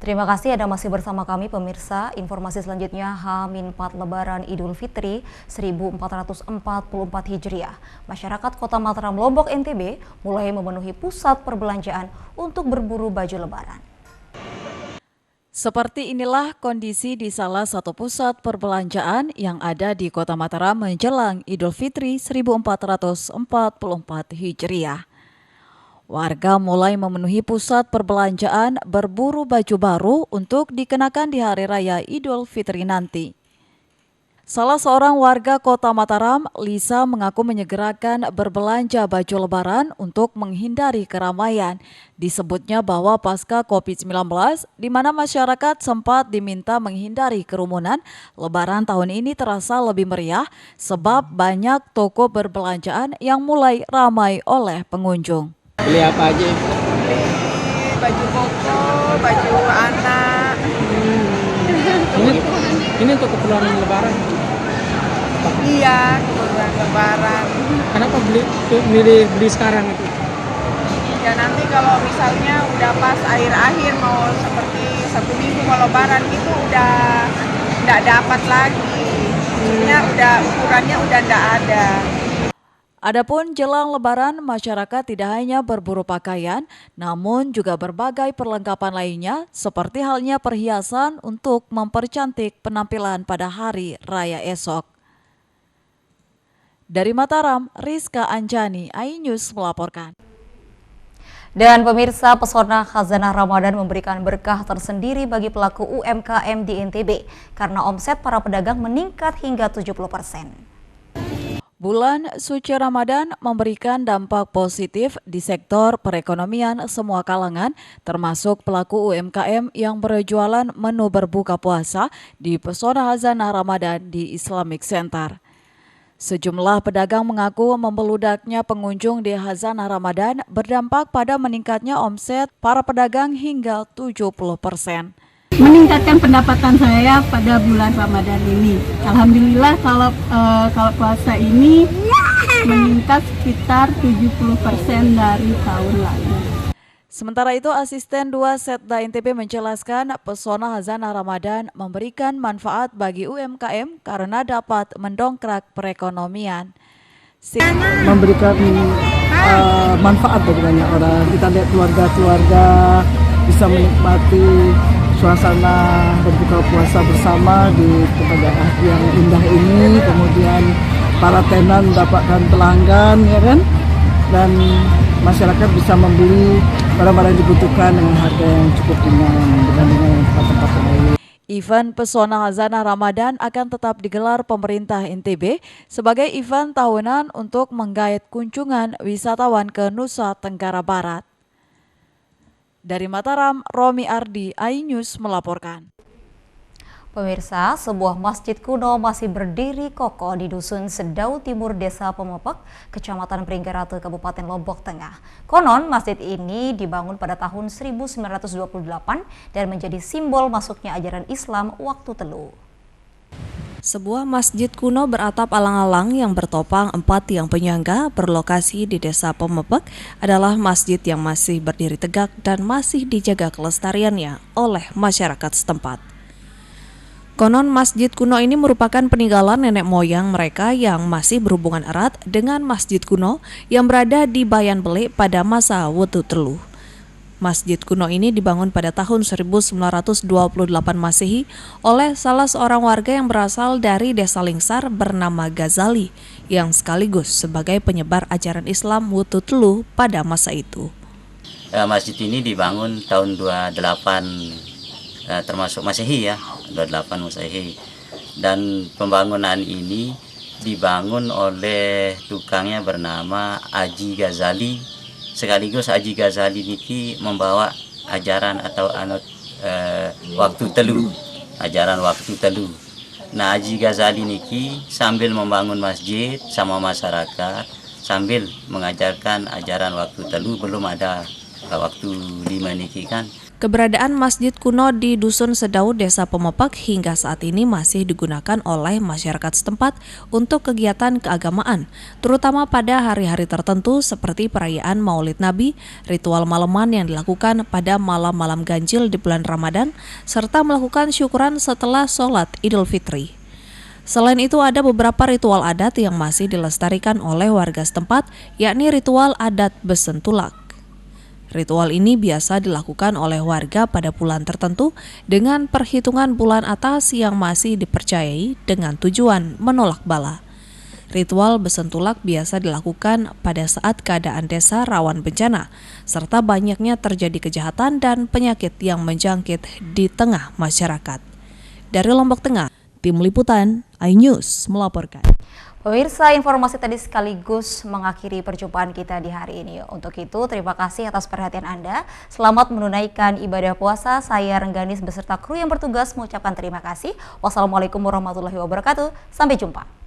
Terima kasih Anda masih bersama kami pemirsa. Informasi selanjutnya H-4 Lebaran Idul Fitri 1444 Hijriah. Masyarakat Kota Mataram Lombok NTB mulai memenuhi pusat perbelanjaan untuk berburu baju lebaran. Seperti inilah kondisi di salah satu pusat perbelanjaan yang ada di Kota Mataram menjelang Idul Fitri 1444 Hijriah. Warga mulai memenuhi pusat perbelanjaan berburu baju baru untuk dikenakan di Hari Raya Idul Fitri nanti. Salah seorang warga Kota Mataram, Lisa, mengaku menyegerakan berbelanja baju lebaran untuk menghindari keramaian. Disebutnya bahwa pasca COVID-19, di mana masyarakat sempat diminta menghindari kerumunan, lebaran tahun ini terasa lebih meriah sebab banyak toko berbelanjaan yang mulai ramai oleh pengunjung. Beli apa aja? Baju koko, baju anak. Ini untuk keperluan lebaran. Iya, keperluan lebaran. Kenapa beli sekarang itu? Ya nanti kalau misalnya udah pas akhir-akhir mau seperti 1 minggu mau lebaran itu udah nggak dapat lagi. Maksudnya udah ukurannya udah nggak ada. Adapun jelang lebaran, masyarakat tidak hanya berburu pakaian, namun juga berbagai perlengkapan lainnya seperti halnya perhiasan untuk mempercantik penampilan pada hari raya esok. Dari Mataram, Rizka Anjani, iNews melaporkan. Dan pemirsa, pesona Khazanah Ramadan memberikan berkah tersendiri bagi pelaku UMKM di NTB karena omset para pedagang meningkat hingga 70%. Bulan suci Ramadan memberikan dampak positif di sektor perekonomian semua kalangan, termasuk pelaku UMKM yang berjualan menu berbuka puasa di Pesona Khazanah Ramadan di Islamic Center. Sejumlah pedagang mengaku membeludaknya pengunjung di Khazanah Ramadan berdampak pada meningkatnya omset para pedagang hingga 70%. Meningkatkan pendapatan saya pada bulan Ramadan ini. Alhamdulillah kalau puasa ini meningkat sekitar 70% dari tahun lalu. Sementara itu, Asisten 2 Setda NTB menjelaskan Pesona Khazanah Ramadan memberikan manfaat bagi UMKM karena dapat mendongkrak perekonomian. Memberikan manfaat bagi banyak orang. Kita lihat keluarga-keluarga bisa menikmati suasana berbuka puasa bersama di tempat yang indah ini, kemudian para tenan mendapatkan pelanggan, ya kan, dan masyarakat bisa membeli barang-barang yang dibutuhkan dengan harga yang cukup ringan dibandingkan tempat-tempat lain. Event Pesona Khazanah Ramadan akan tetap digelar pemerintah NTB sebagai event tahunan untuk menggait kunjungan wisatawan ke Nusa Tenggara Barat. Dari Mataram, Romi Ardi, iNews melaporkan. Pemirsa, sebuah masjid kuno masih berdiri kokoh di Dusun Sedau Timur, Desa Pemepek, Kecamatan Pringgerate, Kabupaten Lombok Tengah. Konon, masjid ini dibangun pada tahun 1928 dan menjadi simbol masuknya ajaran Islam waktu Telu. Sebuah masjid kuno beratap alang-alang yang bertopang 4 tiang penyangga berlokasi di Desa Pemepek adalah masjid yang masih berdiri tegak dan masih dijaga kelestariannya oleh masyarakat setempat. Konon masjid kuno ini merupakan peninggalan nenek moyang mereka yang masih berhubungan erat dengan masjid kuno yang berada di Bayan Belik pada masa Wetu Telu. Masjid kuno ini dibangun pada tahun 1928 Masehi oleh salah seorang warga yang berasal dari Desa Lingsar bernama Ghazali yang sekaligus sebagai penyebar ajaran Islam Wetu Telu pada masa itu. Masjid ini dibangun tahun 28 termasuk Masehi ya, 28 Masehi. Dan pembangunan ini dibangun oleh tukangnya bernama Haji Ghazali. Sekaligus Haji Ghazali niki membawa ajaran atau waktu telu, ajaran waktu telu. Nah, Haji Ghazali niki sambil membangun masjid sama masyarakat, sambil mengajarkan ajaran waktu telu, belum ada waktu lima niki kan. Keberadaan masjid kuno di Dusun Sedau, Desa Pemepek hingga saat ini masih digunakan oleh masyarakat setempat untuk kegiatan keagamaan, terutama pada hari-hari tertentu seperti perayaan Maulid Nabi, ritual malaman yang dilakukan pada malam-malam ganjil di bulan Ramadan, serta melakukan syukuran setelah sholat Idul Fitri. Selain itu ada beberapa ritual adat yang masih dilestarikan oleh warga setempat, yakni ritual adat Besentulak. Ritual ini biasa dilakukan oleh warga pada bulan tertentu dengan perhitungan bulan atas yang masih dipercayai dengan tujuan menolak bala. Ritual Besentulak biasa dilakukan pada saat keadaan desa rawan bencana, serta banyaknya terjadi kejahatan dan penyakit yang menjangkit di tengah masyarakat. Dari Lombok Tengah, Tim Liputan iNews melaporkan. Pemirsa, informasi tadi sekaligus mengakhiri perjumpaan kita di hari ini. Untuk itu, terima kasih atas perhatian Anda. Selamat menunaikan ibadah puasa. Saya Rengganis beserta kru yang bertugas mengucapkan terima kasih. Wassalamualaikum warahmatullahi wabarakatuh. Sampai jumpa.